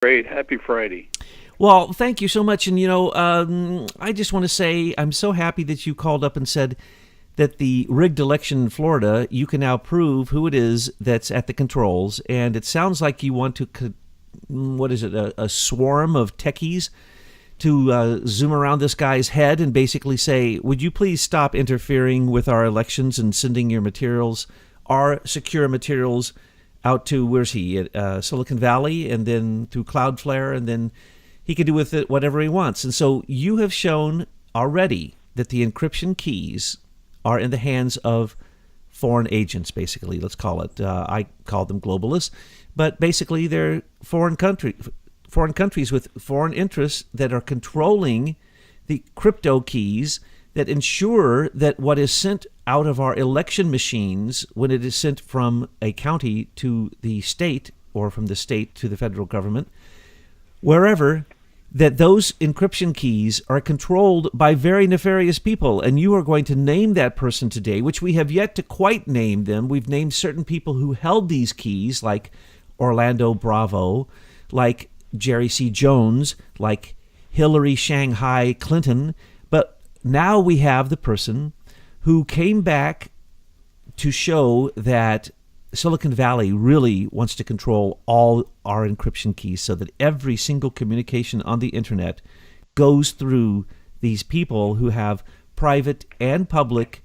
Great. Happy Friday. Well, thank you so much. And, I just want to say I'm so happy that you called up and said that the rigged election in Florida, you can now prove who it is that's at the controls. And it sounds like you want to, what is it, a swarm of techies to zoom around this guy's head and basically say, would you please stop interfering with our elections and sending your materials, our secure materials, out to, where's he, at Silicon Valley, and then through Cloudflare, and then he can do with it whatever he wants. And so you have shown already that the encryption keys are in the hands of foreign agents, basically, let's call it. I call them globalists, but basically they're foreign countries with foreign interests that are controlling the crypto keys that ensure that what is sent out of our election machines, when it is sent from a county to the state or from the state to the federal government, wherever, that those encryption keys are controlled by very nefarious people. And you are going to name that person today, which we have yet to quite name them. We've named certain people who held these keys, like Orlando Bravo, like Jerry C. Jones, like Hillary Shanghai Clinton. But now we have the person who came back to show that Silicon Valley really wants to control all our encryption keys so that every single communication on the internet goes through these people who have private and public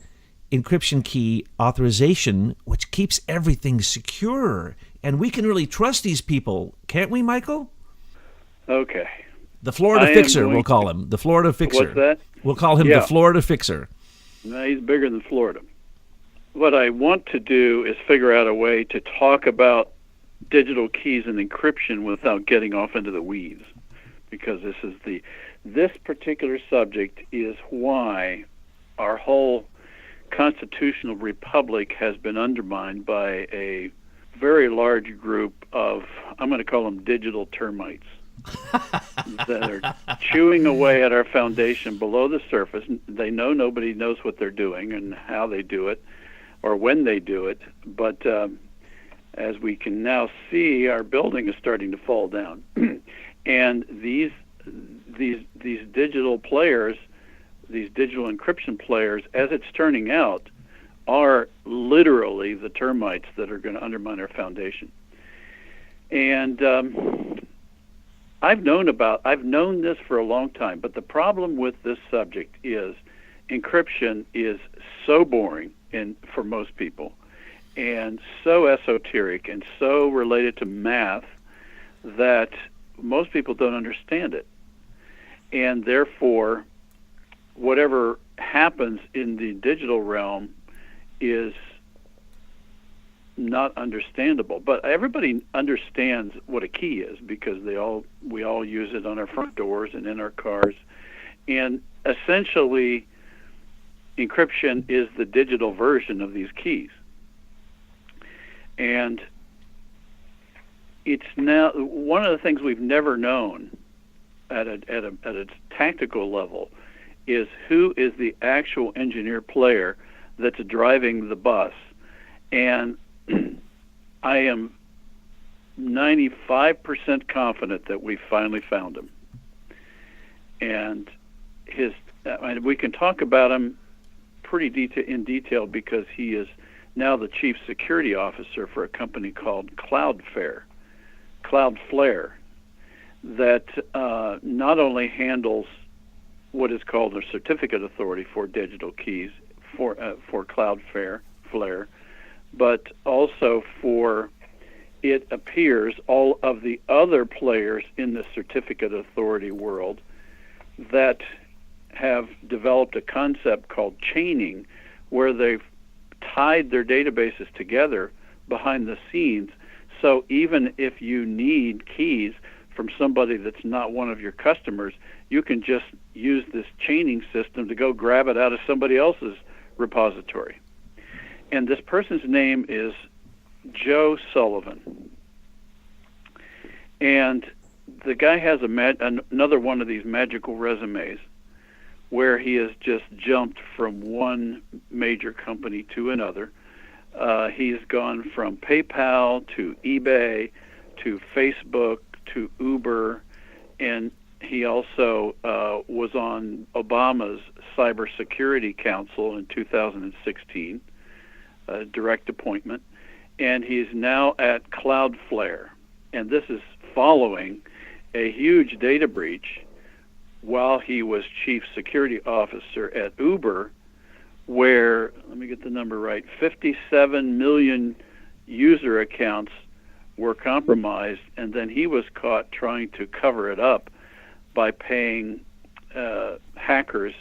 encryption key authorization, which keeps everything secure. And we can really trust these people, can't we, Michael? Okay. The Florida Fixer, we'll call him. The Florida Fixer. What's that? We'll call him the Florida Fixer. No, he's bigger than Florida. What I want to do is figure out a way to talk about digital keys and encryption without getting off into the weeds, because this particular subject is why our whole constitutional republic has been undermined by a very large group of, I'm going to call them digital termites, that are chewing away at our foundation below the surface. They know nobody knows what they're doing and how they do it or when they do it, but as we can now see, our building is starting to fall down. And these digital players, these digital encryption players, as it's turning out, are literally the termites that are going to undermine our foundation. And I've known this for a long time, but the problem with this subject is encryption is so boring for most people, and so esoteric and so related to math that most people don't understand it. And therefore, whatever happens in the digital realm is not understandable. But everybody understands what a key is, because we all use it on our front doors and in our cars. And essentially, encryption is the digital version of these keys. And it's now one of the things we've never known at a tactical level is who is the actual engineer player that's driving the bus. And I am 95% confident that we finally found him. And we can talk about him pretty in detail, because he is now the chief security officer for a company called Cloudflare, that not only handles what is called a certificate authority for digital keys for Cloudflare, but also for, it appears, all of the other players in the certificate authority world that have developed a concept called chaining, where they've tied their databases together behind the scenes. So even if you need keys from somebody that's not one of your customers, you can just use this chaining system to go grab it out of somebody else's repository. And this person's name is Joe Sullivan. And the guy has another one of these magical resumes where he has just jumped from one major company to another. He's gone from PayPal to eBay to Facebook to Uber, and he also was on Obama's Cybersecurity Council in 2016, a direct appointment, and he's now at Cloudflare. And this is following a huge data breach while he was chief security officer at Uber, where, let me get the number right, 57 million user accounts were compromised, and then he was caught trying to cover it up by paying the hackers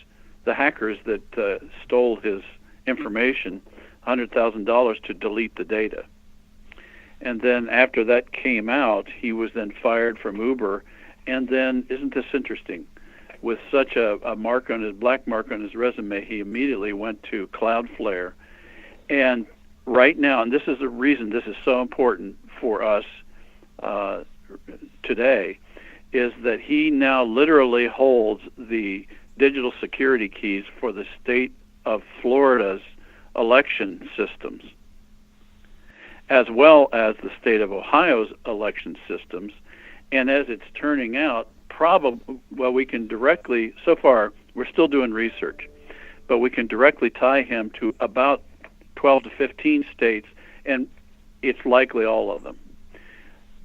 that stole his information $100,000 to delete the data. And then after that came out, he was then fired from Uber. And then, isn't this interesting? With such a black mark on his resume, he immediately went to Cloudflare. And right now, and this is the reason this is so important for us today, is that he now literally holds the digital security keys for the state of Florida's election systems, as well as the state of Ohio's election systems. And as it's turning out, we can directly, so far, we're still doing research, but we can directly tie him to about 12 to 15 states, and it's likely all of them.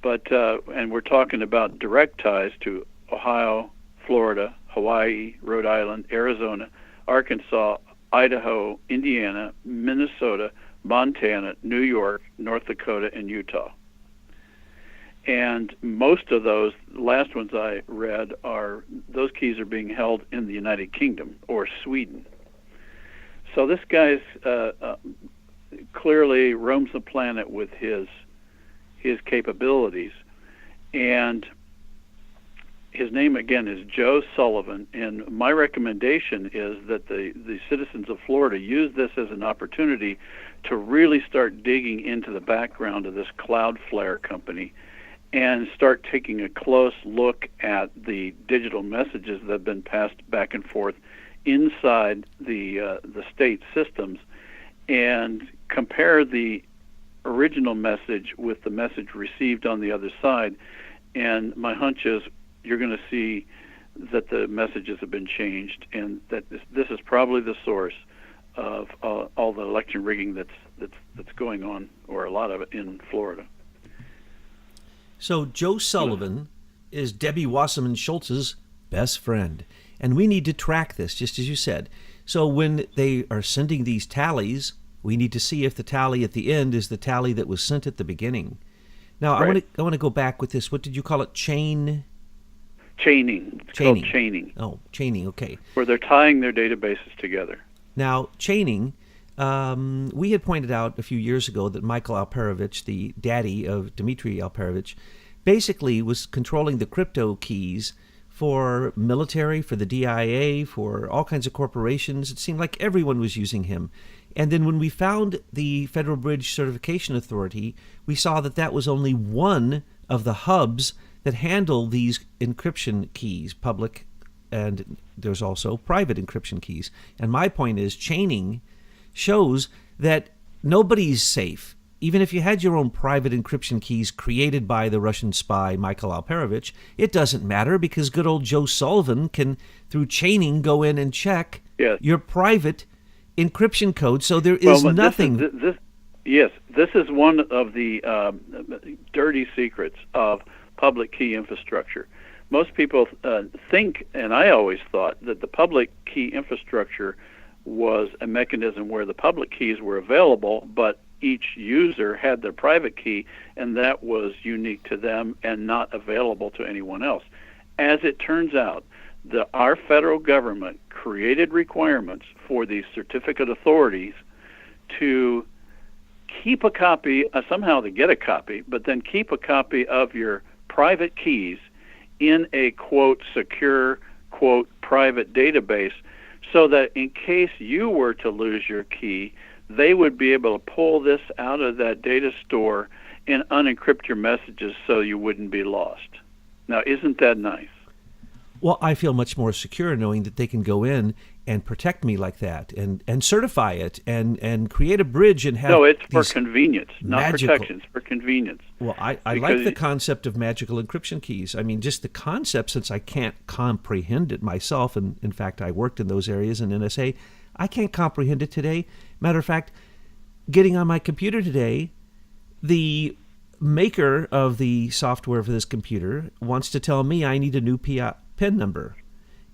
But, and we're talking about direct ties to Ohio, Florida, Hawaii, Rhode Island, Arizona, Arkansas, Idaho, Indiana, Minnesota, Montana, New York, North Dakota, and Utah. And most of those last ones I read those keys are being held in the United Kingdom or Sweden. So this guy's clearly roams the planet with his capabilities. And his name, again, is Joe Sullivan. And my recommendation is that the citizens of Florida use this as an opportunity to really start digging into the background of this Cloudflare company and start taking a close look at the digital messages that have been passed back and forth inside the state systems, and compare the original message with the message received on the other side. And my hunch is you're going to see that the messages have been changed, and that this is probably the source of all the election rigging that's going on, or a lot of it, in Florida. So Joe Sullivan is Debbie Wasserman Schultz's best friend, and we need to track this, just as you said. So when they are sending these tallies, we need to see if the tally at the end is the tally that was sent at the beginning. Now, right. I want to go back with this. What did you call it? Chaining. It's called chaining. Oh, chaining, okay. Where they're tying their databases together. Now, chaining, we had pointed out a few years ago that Michael Alperovitch, the daddy of Dmitry Alperovitch, basically was controlling the crypto keys for military, for the DIA, for all kinds of corporations. It seemed like everyone was using him. And then when we found the Federal Bridge Certification Authority, we saw that that was only one of the hubs that handle these encryption keys, public, and there's also private encryption keys. And my point is, chaining shows that nobody's safe. Even if you had your own private encryption keys created by the Russian spy Michael Alperovitch, it doesn't matter, because good old Joe Sullivan can, through chaining, go in and check your private encryption code. So there is nothing. This is one of the dirty secrets of public key infrastructure. Most people think, and I always thought, that the public key infrastructure was a mechanism where the public keys were available, but each user had their private key, and that was unique to them and not available to anyone else. As it turns out, our federal government created requirements for these certificate authorities to keep a copy, somehow to get a copy, but then keep a copy of your private keys in a, quote, secure, quote, private database, so that in case you were to lose your key, they would be able to pull this out of that data store and unencrypt your messages so you wouldn't be lost. Now, isn't that nice? Well, I feel much more secure knowing that they can go in and protect me like that, and certify it, and create a bridge and have No, it's for these convenience, not magical. protection. It's for convenience. Well, I like Because the concept of magical encryption keys. I mean, just the concept, since I can't comprehend it myself, and in fact, I worked in those areas in NSA, I can't comprehend it today. Matter of fact, getting on my computer today, the maker of the software for this computer wants to tell me I need a new PIN number.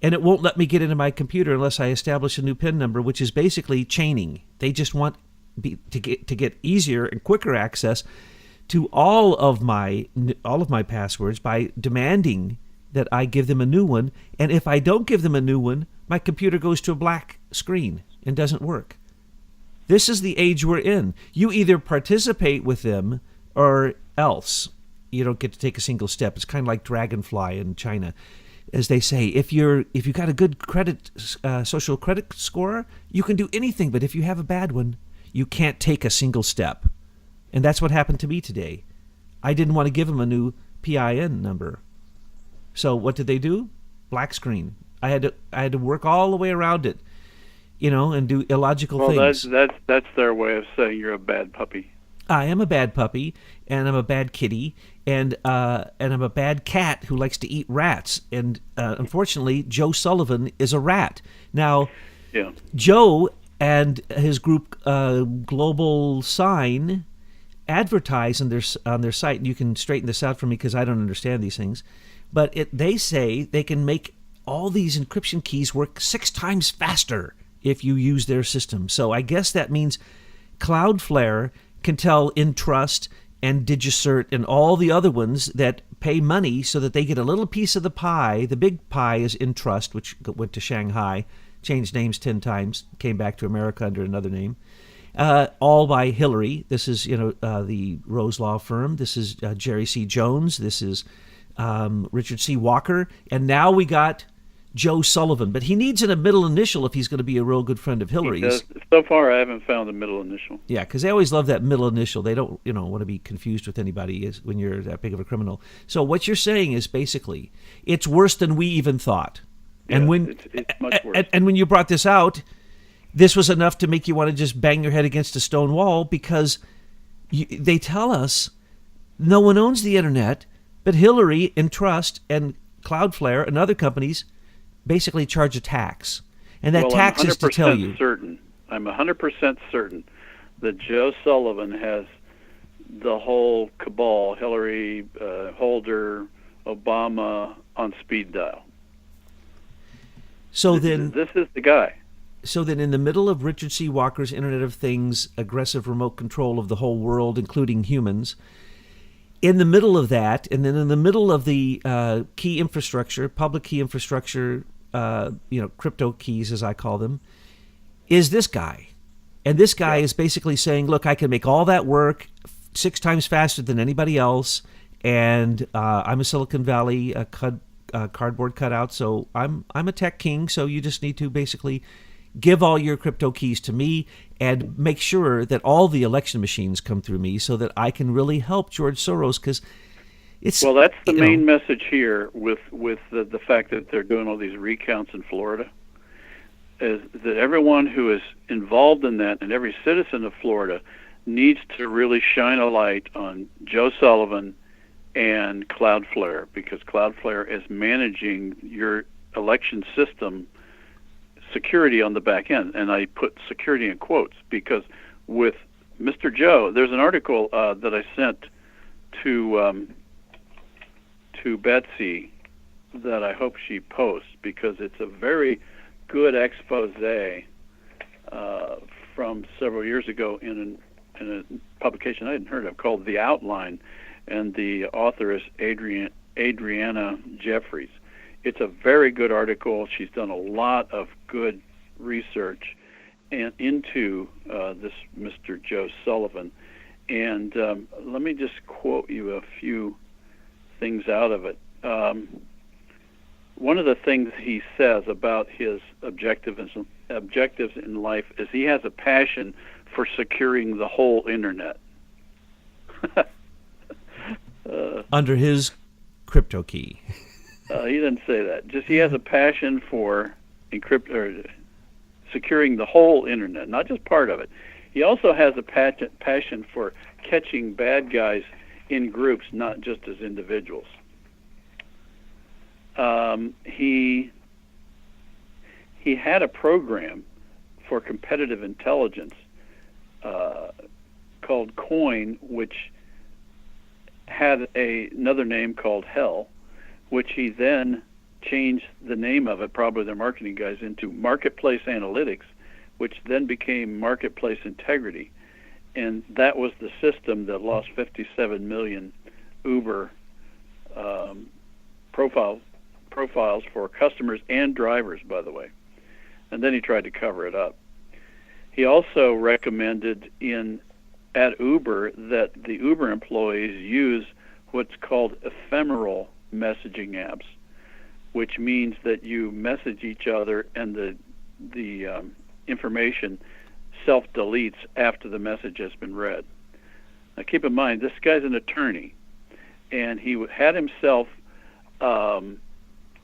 And it won't let me get into my computer unless I establish a new PIN number, which is basically chaining. They just want to get easier and quicker access to all of my passwords by demanding that I give them a new one. And if I don't give them a new one, my computer goes to a black screen and doesn't work. This is the age we're in. You either participate with them or else. You don't get to take a single step. It's kind of like Dragonfly in China. As they say, if you've got a good credit, social credit score, you can do anything. But if you have a bad one, you can't take a single step. And that's what happened to me today. I didn't want to give them a new PIN number. So what did they do? Black screen. I had to work all the way around it, and do illogical things. Well, that's their way of saying you're a bad puppy. I am a bad puppy, and I'm a bad kitty, and I'm a bad cat who likes to eat rats. And unfortunately, Joe Sullivan is a rat. Now, yeah. Joe and his group, Global Sign, advertise on their site. And you can straighten this out for me because I don't understand these things. But they say they can make all these encryption keys work 6 times faster if you use their system. So I guess that means Cloudflare can tell Entrust and DigiCert and all the other ones that pay money so that they get a little piece of the pie. The big pie is Entrust, which went to Shanghai, changed names 10 times, came back to America under another name. All by Hillary. This is, the Rose Law firm. This is Jerry C. Jones. This is Richard C. Walker. And now we got Joe Sullivan. But he needs a middle initial if he's going to be a real good friend of Hillary's. So far, I haven't found the middle initial. Yeah, because they always love that middle initial. They don't, want to be confused with anybody when you're that big of a criminal. So what you're saying is basically, it's worse than we even thought. Yeah, and when it's much worse. And when you brought this out, this was enough to make you want to just bang your head against a stone wall because they tell us no one owns the internet, but Hillary, Entrust, and Cloudflare and other companies basically charge a tax. And that tax is to tell you. I'm 100% certain that Joe Sullivan has the whole cabal, Hillary, Holder, Obama, on speed dial. So this is the guy. So then in the middle of Richard C. Walker's Internet of Things, aggressive remote control of the whole world, including humans, in the middle of that, and then in the middle of the key infrastructure, public key infrastructure, crypto keys, as I call them, is this guy. And this guy is basically saying, look, I can make all that work 6 times faster than anybody else, and I'm a Silicon Valley cardboard cutout, so I'm a tech king, so you just need to basically give all your crypto keys to me and make sure that all the election machines come through me so that I can really help George Soros, because it's... Well, that's the main message here with the fact that they're doing all these recounts in Florida, is that everyone who is involved in that and every citizen of Florida needs to really shine a light on Joe Sullivan and Cloudflare, because Cloudflare is managing your election system security on the back end. And I put security in quotes because with Mr. Joe, there's an article that I sent to Betsy that I hope she posts, because it's a very good expose from several years ago in a publication I hadn't heard of called The Outline, and the author is Adriana Jeffries. It's a very good article. She's done a lot of good research into this Mr. Joe Sullivan. And let me just quote you a few things out of it. One of the things he says about his objectives in life is he has a passion for securing the whole internet. Under his crypto key. He didn't say that. Just he has a passion for securing the whole internet, not just part of it. He also has a passion for catching bad guys in groups, not just as individuals. He had a program for competitive intelligence called COIN, which had another name called HELL, which he then changed the name of it, probably their marketing guys, into Marketplace Analytics, which then became Marketplace Integrity. And that was the system that lost 57 million Uber profiles for customers and drivers, by the way. And then he tried to cover it up. He also recommended at Uber that the Uber employees use what's called ephemeral messaging apps, which means that you message each other and the information self-deletes after the message has been read. Now keep in mind, this guy's an attorney, and he had himself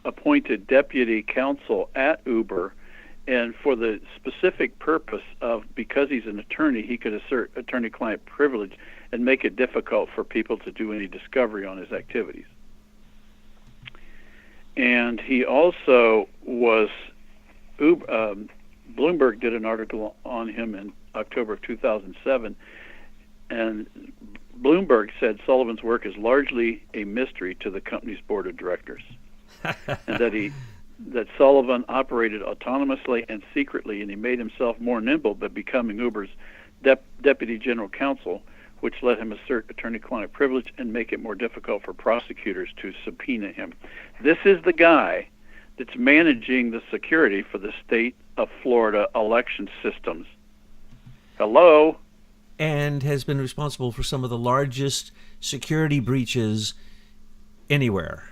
appointed deputy counsel at Uber, and for the specific purpose of, because he's an attorney, he could assert attorney-client privilege and make it difficult for people to do any discovery on his activities. And he also was, Bloomberg did an article on him in October of 2007, and Bloomberg said Sullivan's work is largely a mystery to the company's board of directors, and that Sullivan operated autonomously and secretly, and he made himself more nimble by becoming Uber's deputy general counsel, which let him assert attorney-client privilege and make it more difficult for prosecutors to subpoena him. This is the guy that's managing the security for the state of Florida election systems. Hello? And has been responsible for some of the largest security breaches anywhere.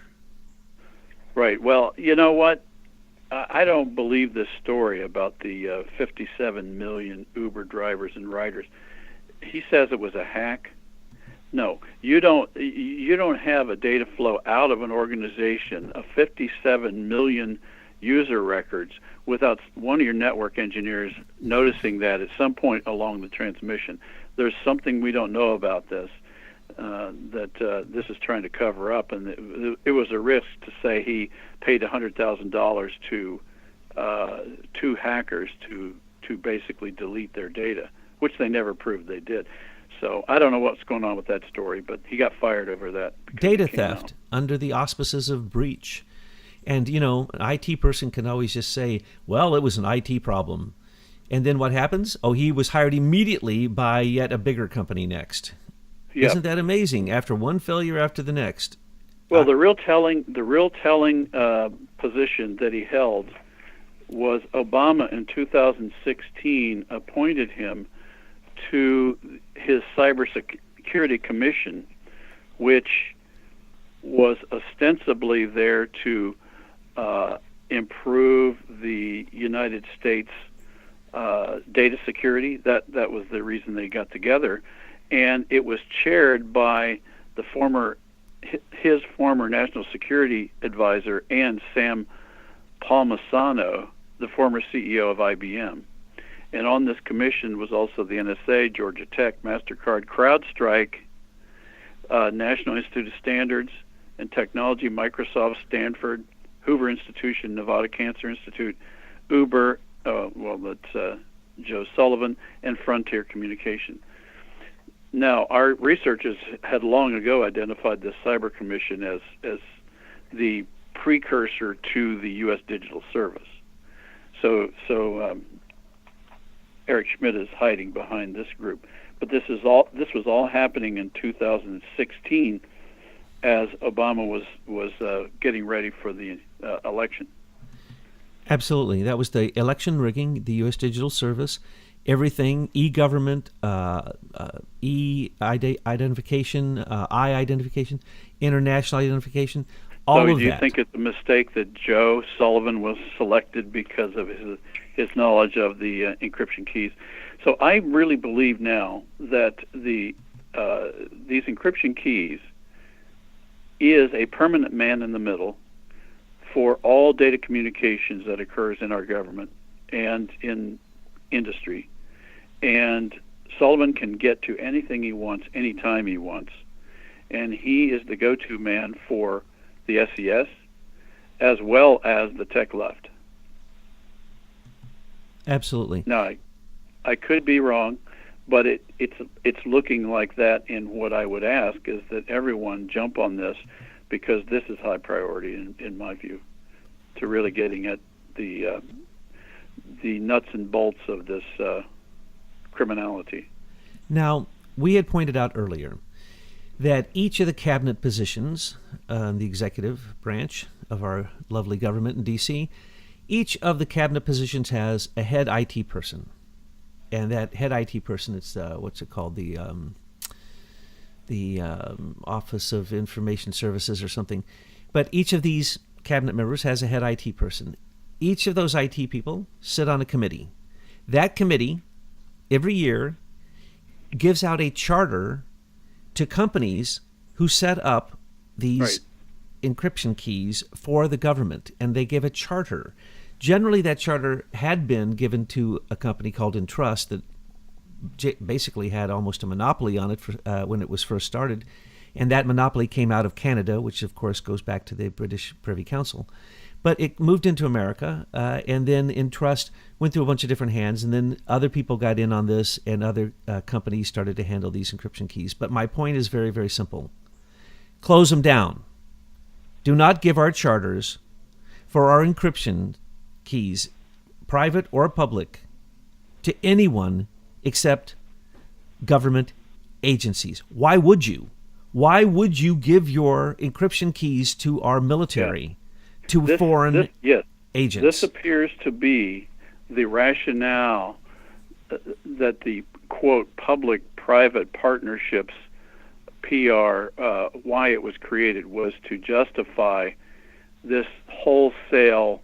Right. Well, you know what? I don't believe this story about the 57 million Uber drivers and riders. He says it was a hack. No, you don't have a data flow out of an organization of 57 million user records without one of your network engineers noticing that at some point along the transmission. There's something we don't know about this that this is trying to cover up, and it was a risk to say he paid $100,000 to two hackers to basically delete their data, which they never proved they did. So I don't know what's going on with that story, but he got fired over that. Data theft under the auspices of breach. And, an IT person can always just say, well, it was an IT problem. And then what happens? Oh, he was hired immediately by yet a bigger company next. Yep. Isn't that amazing? After one failure after the next. Well, the real telling position that he held was Obama in 2016 appointed him to his cybersecurity commission, which was ostensibly there to improve the United States data security. That was the reason they got together, and it was chaired by his former national security advisor and Sam Palmisano, the former CEO of IBM. And on this commission was also the NSA, Georgia Tech, MasterCard, CrowdStrike, National Institute of Standards and Technology, Microsoft, Stanford, Hoover Institution, Nevada Cancer Institute, Uber, that's Joe Sullivan, and Frontier Communication. Now, our researchers had long ago identified the Cyber Commission as the precursor to the U.S. Digital Service. So Eric Schmidt is hiding behind this group. But this was all happening in 2016 as Obama was getting ready for the election. Absolutely. That was the election rigging, the U.S. Digital Service, everything, e-government, e-identification, I-identification, international identification, all of that. So do you think it's a mistake that Joe Sullivan was selected because of his knowledge of the encryption keys? So I really believe now that these encryption keys is a permanent man in the middle for all data communications that occurs in our government and in industry. And Sullivan can get to anything he wants, anytime he wants. And he is the go-to man for the SES as well as the tech left. Absolutely. Now, I could be wrong, but it's looking like that. And what I would ask is that everyone jump on this, because this is high priority in my view, to really getting at the nuts and bolts of this criminality. Now, we had pointed out earlier that each of the cabinet positions, the executive branch of our lovely government in D.C., each of the cabinet positions has a head IT person. And that head IT person, it's what's it called? The Office of Information Services or something. But each of these cabinet members has a head IT person. Each of those IT people sit on a committee. That committee, every year, gives out a charter to companies who set up these encryption keys for the government, and they give a charter. Generally, that charter had been given to a company called Entrust that basically had almost a monopoly on it when it was first started, and that monopoly came out of Canada, which of course goes back to the British Privy Council. But it moved into America, and then Entrust went through a bunch of different hands, and then other people got in on this, and other companies started to handle these encryption keys. But my point is very, very simple. Close them down. Do not give our charters for our encryption keys, private or public, to anyone except government agencies. Why would you? Why would you give your encryption keys to our military, to foreign agents? This appears to be the rationale that the, quote, public-private partnerships, PR, why it was created, was to justify this wholesale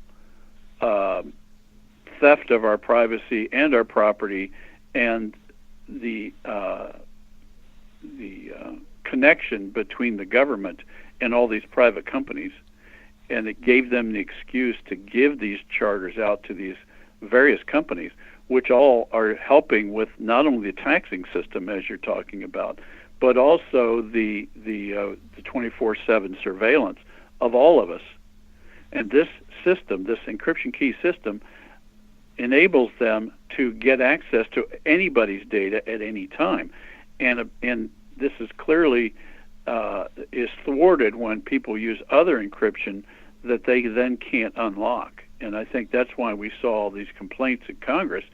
theft of our privacy and our property, and the connection between the government and all these private companies. And it gave them the excuse to give these charters out to these various companies, which all are helping with not only the taxing system, as you're talking about, but also the 24/7 surveillance of all of us. And this system, this encryption key system, enables them to get access to anybody's data at any time. And this is clearly is thwarted when people use other encryption that they then can't unlock. And I think that's why we saw all these complaints in Congress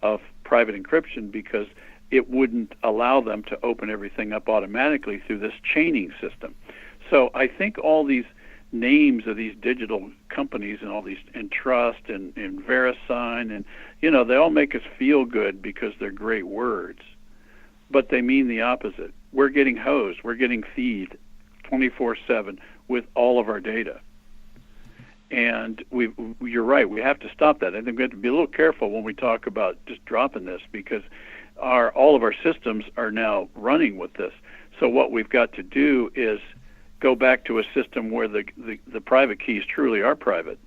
of private encryption, because it wouldn't allow them to open everything up automatically through this chaining system. So I think all these names of these digital companies and all these Entrust and VeriSign, and they all make us feel good because they're great words, but they mean the opposite. We're getting hosed, we're getting feed 24/7 with all of our data. And you're right, we have to stop that. I think we have to be a little careful when we talk about just dropping this, because all of our systems are now running with this. So what we've got to do is go back to a system where the private keys truly are private,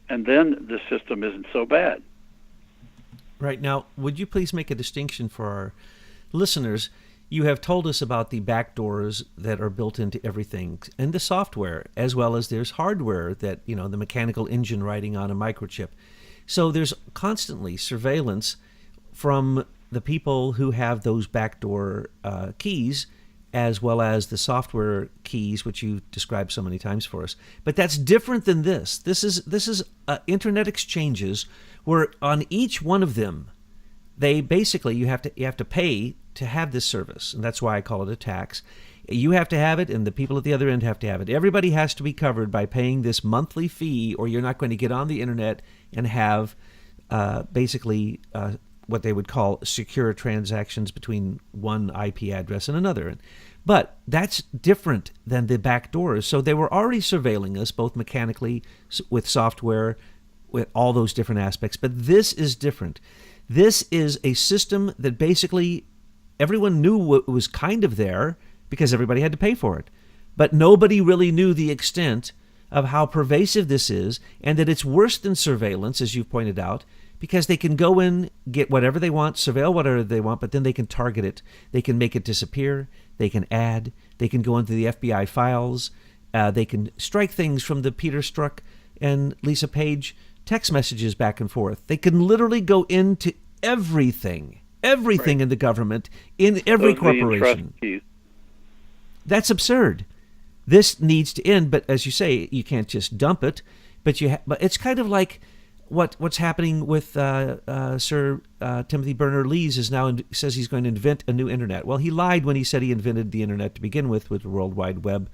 and then the system isn't so bad. Right. Now, would you please make a distinction for our listeners? You have told us about the backdoors that are built into everything, and the software, as well as there's hardware that, the mechanical engine riding on a microchip. So there's constantly surveillance from the people who have those backdoor keys, as well as the software keys, which you described so many times for us. But that's different than this. This is internet exchanges where on each one of them, they basically you have to pay to have this service, and that's why I call it a tax. You have to have it, and the people at the other end have to have it. Everybody has to be covered by paying this monthly fee, or you're not going to get on the internet and have basically what they would call secure transactions between one IP address and another. But that's different than the back doors. So they were already surveilling us, both mechanically, with software, with all those different aspects. But this is different. This is a system that basically everyone knew what was kind of there because everybody had to pay for it. But nobody really knew the extent of how pervasive this is, and that it's worse than surveillance, as you've pointed out, because they can go in, get whatever they want, surveil whatever they want, but then they can target it. They can make it disappear. They can add. They can go into the FBI files. They can strike things from the Peter Strzok and Lisa Page text messages back and forth. They can literally go into everything in the government, in every corporation. That's absurd. This needs to end, but as you say, you can't just dump it. But but it's kind of like what's happening with Sir Timothy Berners-Lee says he's going to invent a new internet. Well, he lied when he said he invented the internet to begin with the World Wide Web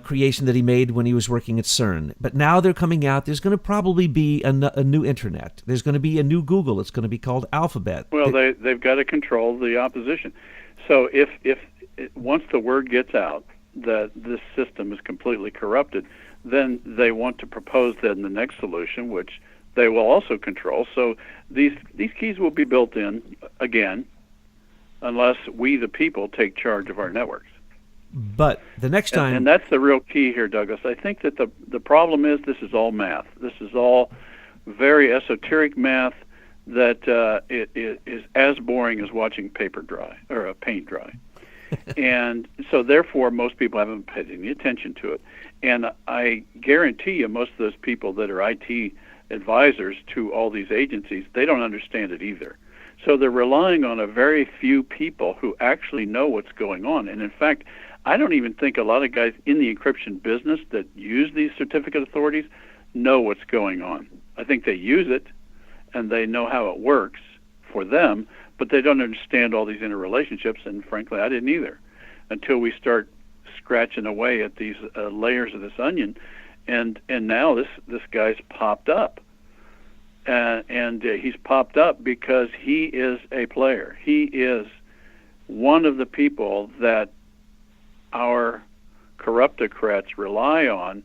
creation that he made when he was working at CERN. But now they're coming out. There's going to probably be a new internet. There's going to be a new Google. It's going to be called Alphabet. Well, they've got to control the opposition. So if once the word gets out that this system is completely corrupted, then they want to propose then the next solution, which they will also control. So these keys will be built in again, unless we, the people, take charge of our networks. But the next time... And that's the real key here, Douglas. I think that the problem is this is all math. This is all very esoteric math that it is as boring as watching paint dry. And so therefore most people haven't paid any attention to it. And I guarantee you most of those people that are IT advisors to all these agencies, they don't understand it either. So they're relying on a very few people who actually know what's going on. And in fact, I don't even think a lot of guys in the encryption business that use these certificate authorities know what's going on. I think they use it and they know how it works for them, but they don't understand all these interrelationships, and frankly, I didn't either until we start scratching away at these layers of this onion, and now this guy's popped up, and he's popped up because he is a player. He is one of the people that our corruptocrats rely on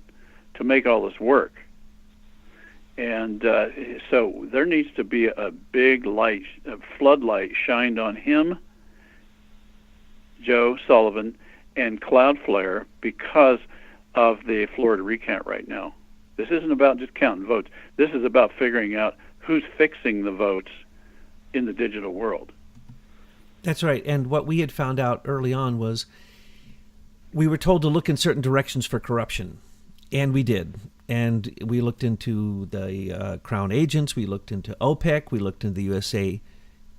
to make all this work. And so there needs to be a big light, a floodlight shined on him, Joe Sullivan, and Cloudflare because of the Florida recount right now. This isn't about just counting votes. This is about figuring out who's fixing the votes in the digital world. That's right. And what we had found out early on was we were told to look in certain directions for corruption. And we did. And we looked into the Crown agents. We looked into OPEC. We looked into the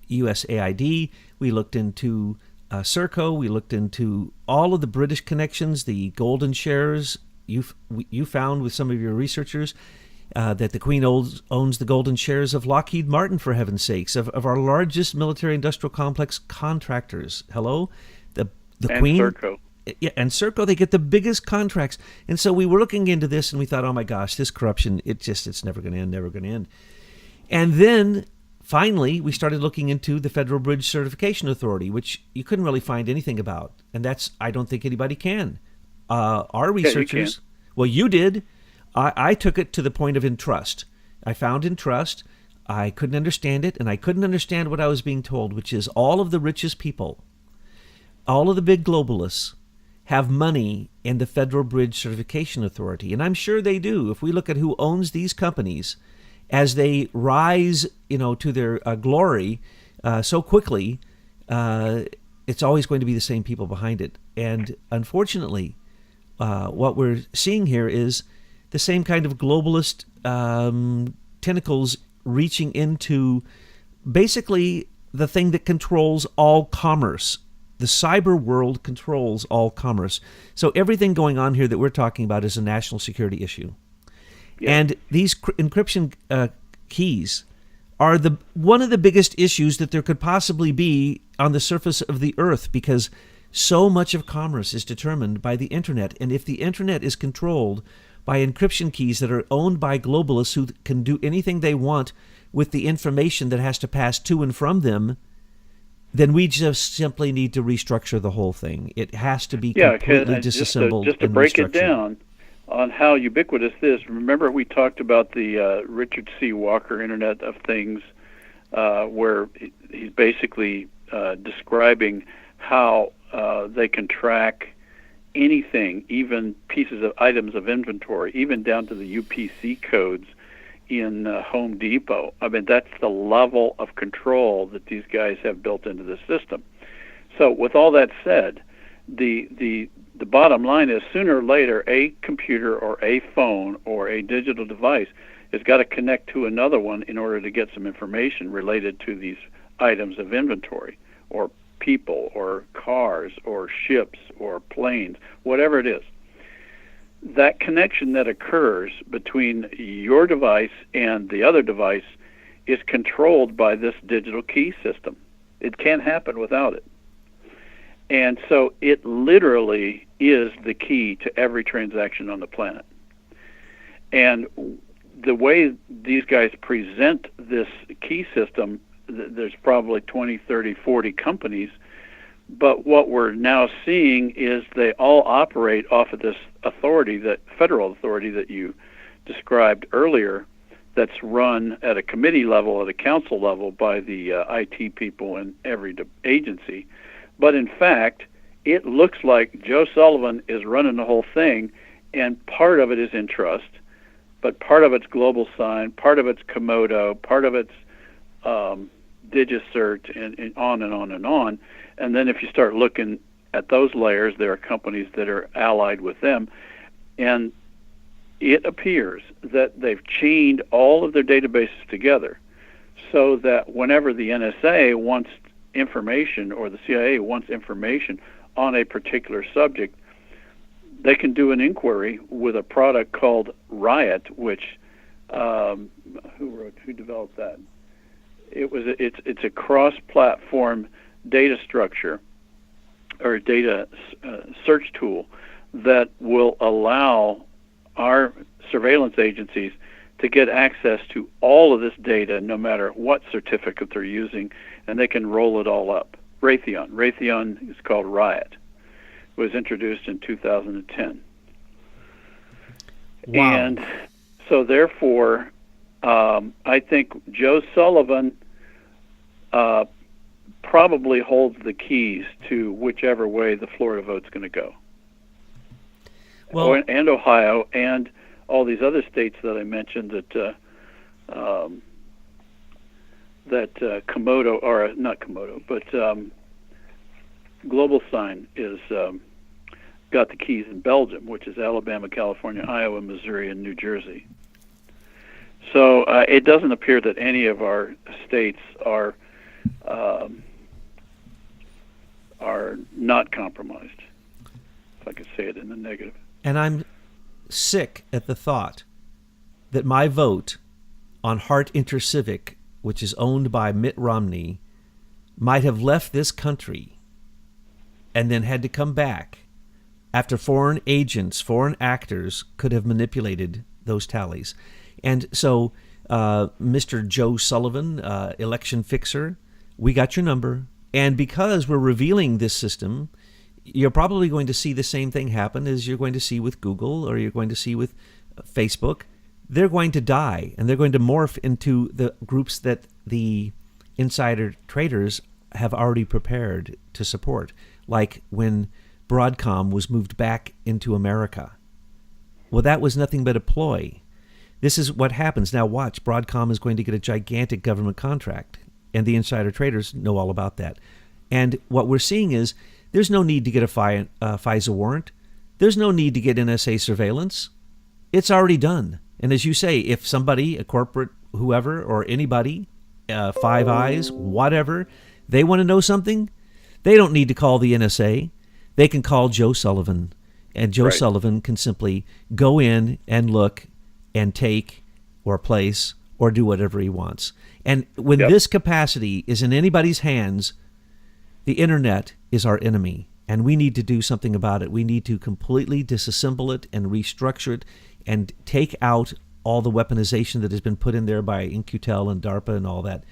USAID. We looked into Serco. We looked into all of the British connections, the golden shares. You found with some of your researchers that the Queen owns the golden shares of Lockheed Martin, for heaven's sakes, of our largest military-industrial complex contractors. Hello? The and Queen... Serco. Yeah, and Serco, they get the biggest contracts. And so we were looking into this and we thought, oh my gosh, this corruption, it's never going to end, never going to end. And then finally, we started looking into the Federal Bridge Certification Authority, which you couldn't really find anything about. And that's, I don't think anybody can. Our researchers, well, you did. I took it to the point of entrust. I found entrust. I couldn't understand it, and I couldn't understand what I was being told, which is all of the richest people, all of the big globalists, have money in the Federal Bridge Certification Authority. And I'm sure they do. If we look at who owns these companies as they rise, to their glory so quickly, it's always going to be the same people behind it. And unfortunately, what we're seeing here is the same kind of globalist tentacles reaching into basically the thing that controls all commerce. The cyber world controls all commerce. So everything going on here that we're talking about is a national security issue. Yeah. And these encryption keys are one of the biggest issues that there could possibly be on the surface of the earth, because so much of commerce is determined by the internet. And if the internet is controlled by encryption keys that are owned by globalists who can do anything they want with the information that has to pass to and from them, then we just simply need to restructure the whole thing. It has to be completely disassembled. Just to break it down on how ubiquitous this is. Remember we talked about the Richard C. Walker Internet of Things, where he's basically describing how they can track anything, even pieces of items of inventory, even down to the UPC codes in Home Depot. I mean, that's the level of control that these guys have built into the system. So with all that said, the bottom line is sooner or later a computer or a phone or a digital device has got to connect to another one in order to get some information related to these items of inventory, or people, or cars, or ships, or planes, whatever it is. That connection that occurs between your device and the other device is controlled by this digital key system. It can't happen without it. And so it literally is the key to every transaction on the planet. And the way these guys present this key system, there's probably 20, 30, 40 companies, but what we're now seeing is they all operate off of this authority, that federal authority that you described earlier, that's run at a committee level, at a council level by the IT people in every agency. But in fact, it looks like Joe Sullivan is running the whole thing, and part of it is in trust, but part of it's Global Sign, part of it's Komodo, part of it's DigiCert, and on and on and on. And then if you start looking at those layers, there are companies that are allied with them. And it appears that they've chained all of their databases together so that whenever the NSA wants information or the CIA wants information on a particular subject, they can do an inquiry with a product called Riot, which who developed that? It's a cross-platform data structure or data search tool that will allow our surveillance agencies to get access to all of this data, no matter what certificate they're using, and they can roll it all up. Raytheon is called Riot. It was introduced in 2010. Wow. And so therefore, I think Joe Sullivan probably holds the keys to whichever way the Florida vote's going to go. Well, And Ohio and all these other states that I mentioned that Komodo, or not Komodo, but Global Sign is got the keys in Belgium, which is Alabama, California, Iowa, Missouri, and New Jersey. So it doesn't appear that any of our states are not compromised, if I could say it in the negative. And I'm sick at the thought that my vote on Hart Intercivic, which is owned by Mitt Romney, might have left this country and then had to come back after foreign agents, foreign actors could have manipulated those tallies. And so, Mr. Joe Sullivan, election fixer, we got your number. And because we're revealing this system, you're probably going to see the same thing happen as you're going to see with Google or you're going to see with Facebook. They're going to die, and they're going to morph into the groups that the insider traders have already prepared to support, like when Broadcom was moved back into America. Well, that was nothing but a ploy. This is what happens. Now watch, Broadcom is going to get a gigantic government contract, and the insider traders know all about that. And what we're seeing is there's no need to get a FISA warrant. There's no need to get NSA surveillance. It's already done. And as you say, if somebody, a corporate, whoever, or anybody, Five Eyes, whatever, they want to know something, they don't need to call the NSA. They can call Joe Sullivan, and Joe Sullivan can simply go in and look and take or place or do whatever he wants. And when this capacity is in anybody's hands, the internet is our enemy, and we need to do something about it. We need to completely disassemble it and restructure it and take out all the weaponization that has been put in there by In-Q-Tel and DARPA and all that.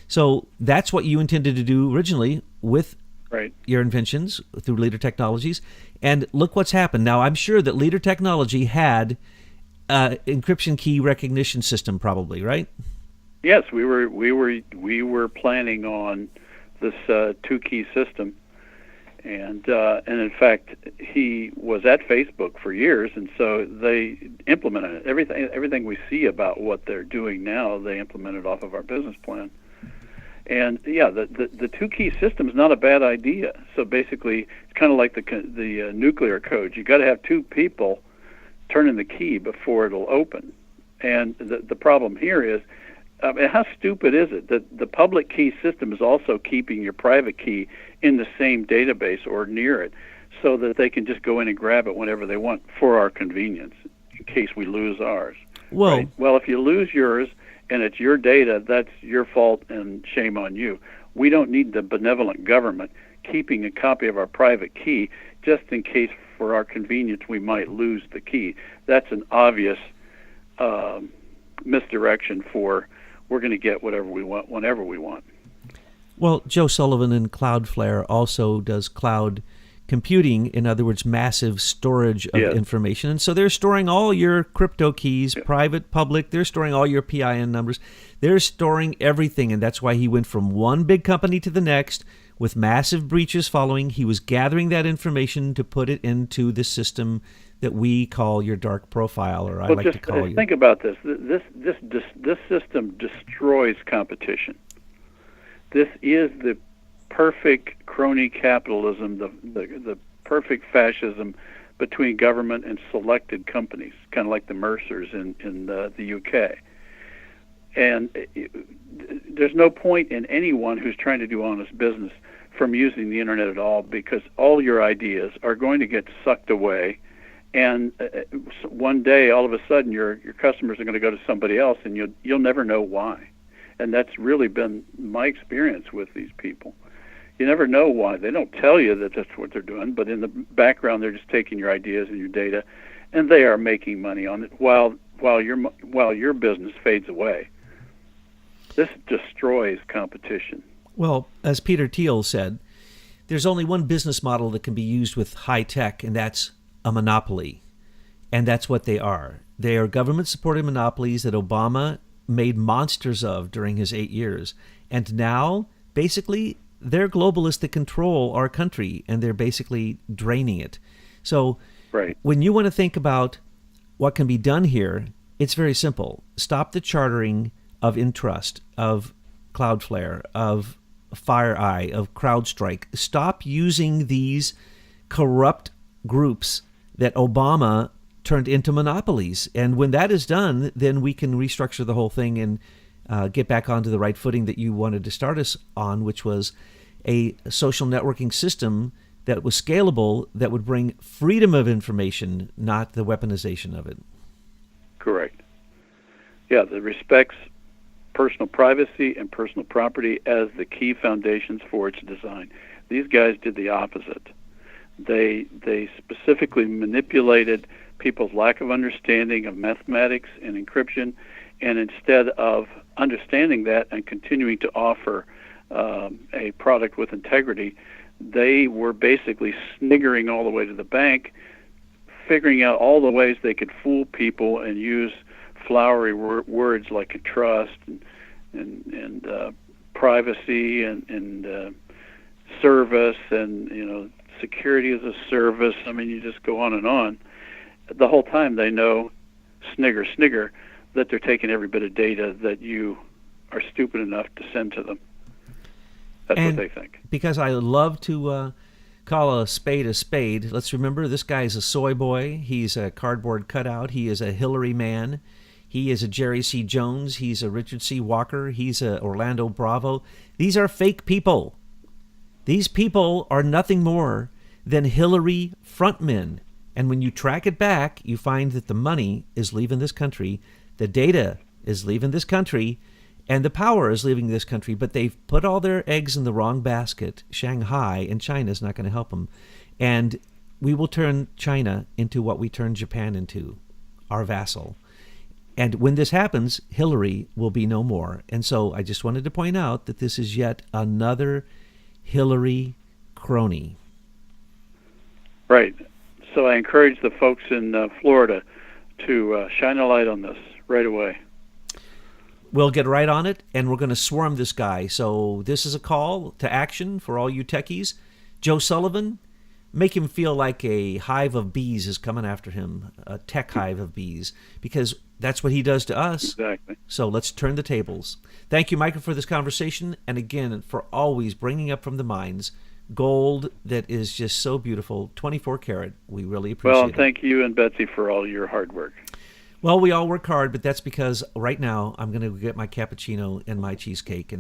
So that's what you intended to do originally with your inventions through Leader Technologies. And look what's happened. Now, I'm sure that Leader Technology had encryption key recognition system probably, right? Yes, we were planning on this two-key system, And in fact, he was at Facebook for years, and so they implemented it. Everything we see about what they're doing now, they implemented off of our business plan. And yeah, the two-key system is not a bad idea. So basically, it's kind of like the nuclear codes. You got to have two people turning the key before it'll open. And the problem here is, how stupid is it that the public key system is also keeping your private key in the same database or near it, so that they can just go in and grab it whenever they want for our convenience, in case we lose ours. Well, right? Well, if you lose yours and it's your data, that's your fault and shame on you. We don't need the benevolent government keeping a copy of our private key just in case, for our convenience, we might lose the key. That's an obvious misdirection for we're going to get whatever we want whenever we want. Well, Joe Sullivan in Cloudflare also does cloud computing, in other words, massive storage of information. And so they're storing all your crypto keys, private, public. They're storing all your PIN numbers. They're storing everything. And that's why he went from one big company to the next with massive breaches following. He was gathering that information to put it into the system that we call your dark profile, or I like to call you. Think about this. This system destroys competition. This is the perfect crony capitalism, the perfect fascism between government and selected companies, kind of like the Mercers in the UK. And there's no point in anyone who's trying to do honest business from using the internet at all, because all your ideas are going to get sucked away. And one day, all of a sudden, your customers are going to go to somebody else, and you'll never know why. And that's really been my experience with these people. You never know why. They don't tell you that that's what they're doing, but in the background, they're just taking your ideas and your data, and they are making money on it while your business fades away. This destroys competition. Well, as Peter Thiel said, there's only one business model that can be used with high tech, and that's a monopoly. And that's what they are. They are government-supported monopolies that Obama made monsters of during his 8 years. And now, basically, they're globalists that control our country, and they're basically draining it. So when you want to think about what can be done here, it's very simple. Stop the chartering of Intrust, of Cloudflare, of FireEye, of CrowdStrike. Stop using these corrupt groups that Obama turned into monopolies. And when that is done, then we can restructure the whole thing and get back onto the right footing that you wanted to start us on, which was a social networking system that was scalable, that would bring freedom of information, not the weaponization of it. Correct. Yeah, that respects personal privacy and personal property as the key foundations for its design. These guys did the opposite. They specifically manipulated people's lack of understanding of mathematics and encryption, and instead of understanding that and continuing to offer a product with integrity, they were basically sniggering all the way to the bank, figuring out all the ways they could fool people and use flowery words like trust and privacy and service and security as a service. I mean, you just go on and on. The whole time they know, snigger, that they're taking every bit of data that you are stupid enough to send to them. That's what they think. Because I love to call a spade, let's remember this guy is a soy boy. He's a cardboard cutout. He is a Hillary man. He is a Jerry C. Jones. He's a Richard C. Walker. He's a Orlando Bravo. These are fake people. These people are nothing more than Hillary frontmen. And when you track it back, you find that the money is leaving this country, the data is leaving this country, and the power is leaving this country. But they've put all their eggs in the wrong basket, Shanghai, and China's not going to help them. And we will turn China into what we turned Japan into, our vassal. And when this happens, Hillary will be no more. And so I just wanted to point out that this is yet another Hillary crony. Right. So I encourage the folks in Florida to shine a light on this right away. We'll get right on it, and we're going to swarm this guy. So this is a call to action for all you techies. Joe Sullivan, make him feel like a hive of bees is coming after him, a tech hive of bees, because that's what he does to us. Exactly. So let's turn the tables. Thank you, Michael, for this conversation, and again, for always bringing up from the mines gold that is just so beautiful, 24 karat. We really appreciate it. Well, thank you and Betsy for all your hard work. Well, we all work hard, but that's because right now I'm going to get my cappuccino and my cheesecake. And